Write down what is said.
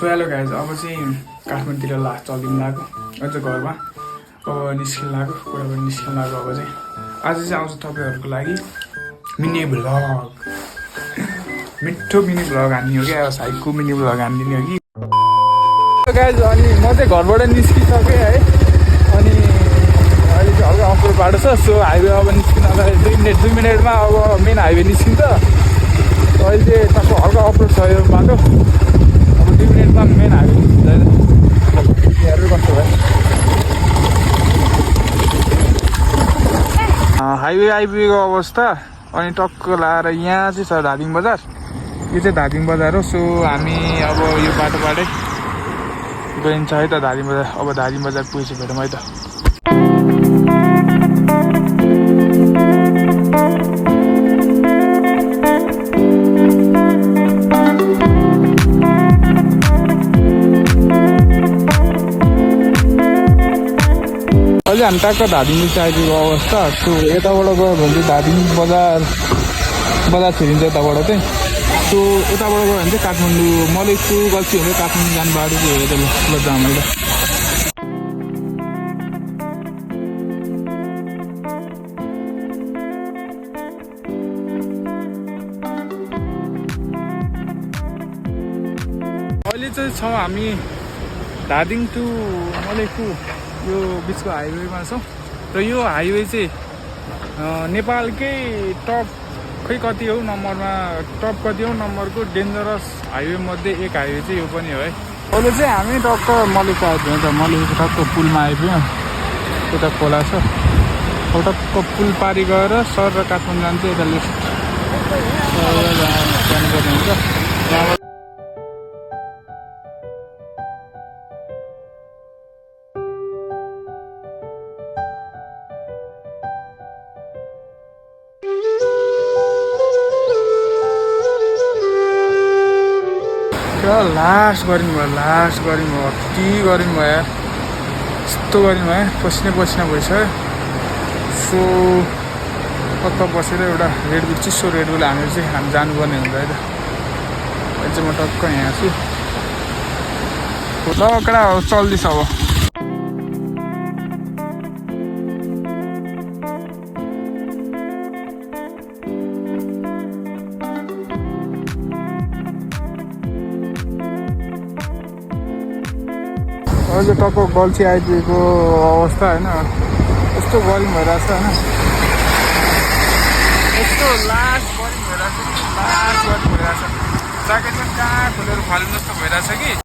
Hello guys, अब चाहिँ काठमाडौँतिर last चलिदिनु लाग्यो अझ घरमा अब निस्किनु लाग्यो पुराबाट निस्किनु लाग्यो। अब चाहिँ आज चाहिँ आउँछ तपाईँहरूको लागि मिनी भ्लग, मिठो मिनी भ्लग हान्ने हो क्या। अब साइडको मिनी भ्लग हानिदिने हो कि गाइज। अनि म चाहिँ घरबाट निस्किसकेँ है। अनि अहिले चाहिँ हल्का अप्ठ्यारो बाटो छ, सो हाइवे अब निस्किनलाई 2 मिनटमा अब मेन हाइवे निस्किन्छ। अहिले चाहिँ टक्क हल्का अप्ठ्यारो छ यो बाटो। अब 2 मिनटमा मेन हाइवे निस्किन्छ हेरेर कस्तो भयो। हाइवे आइपुगेको अवस्था। अनि टक्क लाएर यहाँ चाहिँ छ धादिङ बजार। यो चाहिँ धादिङ बजार हो। सो हामी अब यो बाटोबाटै गइन्छ है त धादिङ बजार। अब धादिङ बजार पुगेपछि भेटौँ है त। अहिले हामी टक्क धादिङ चाहिँ आइपुगेको अवस्था। सो यताबाट गयो भने चाहिँ धादिङ बजार छिरिन्छ यताबाट चाहिँ। सो यताबाट गयो भने चाहिँ काठमाडौँ मलेकु गल्छी हुँदै काठमाडौँ जाने बाटो चाहिँ हो। ल जाऊँ अहिले। अहिले चाहिँ छौँ हामी धादिङ टु मलेकु यो बिचको हाइवेमा छौँ। र यो हाइवे चाहिँ नेपालकै टप खै कति हो नम्बरमा, टप कति हो नम्बरको डेन्जरस हाइवे मध्ये एक हाइवे चाहिँ यो पनि हो है। अहिले चाहिँ हामी टक्क मलेकु आइपुग्यौँ त। मलेकु टक्क पुलमा आइपुग्यौँ। यता खोला छ, टक्क पुल पारी गएर सर र काठमाडौँ जान्छ यता लेफ्ट जानुपर्ने हुन्छ। त्यहाँबाट लास्ट गर्मी भयो, अति गर्मी भयो यार। यस्तो गर्मी भयो, पसिना भइसक्यो। सो कता बसेर एउटा रेडबुल, चिसो रेडबुल हानेर चाहिँ हामी जानुपर्ने हुन्छ है त। अहिले चाहिँ म टक्क यहाँ छु। ल कडा चल्दैछ अब। अहिले टक्क गल्छी आइपुगेको अवस्था होइन। यस्तो गर्मी भइरहेछ होइन, यस्तो लास्ट गर्मी भइरहेछ। ज्याकेट पनि कहाँ खोलेर फाल्नु जस्तो भइरहेछ कि।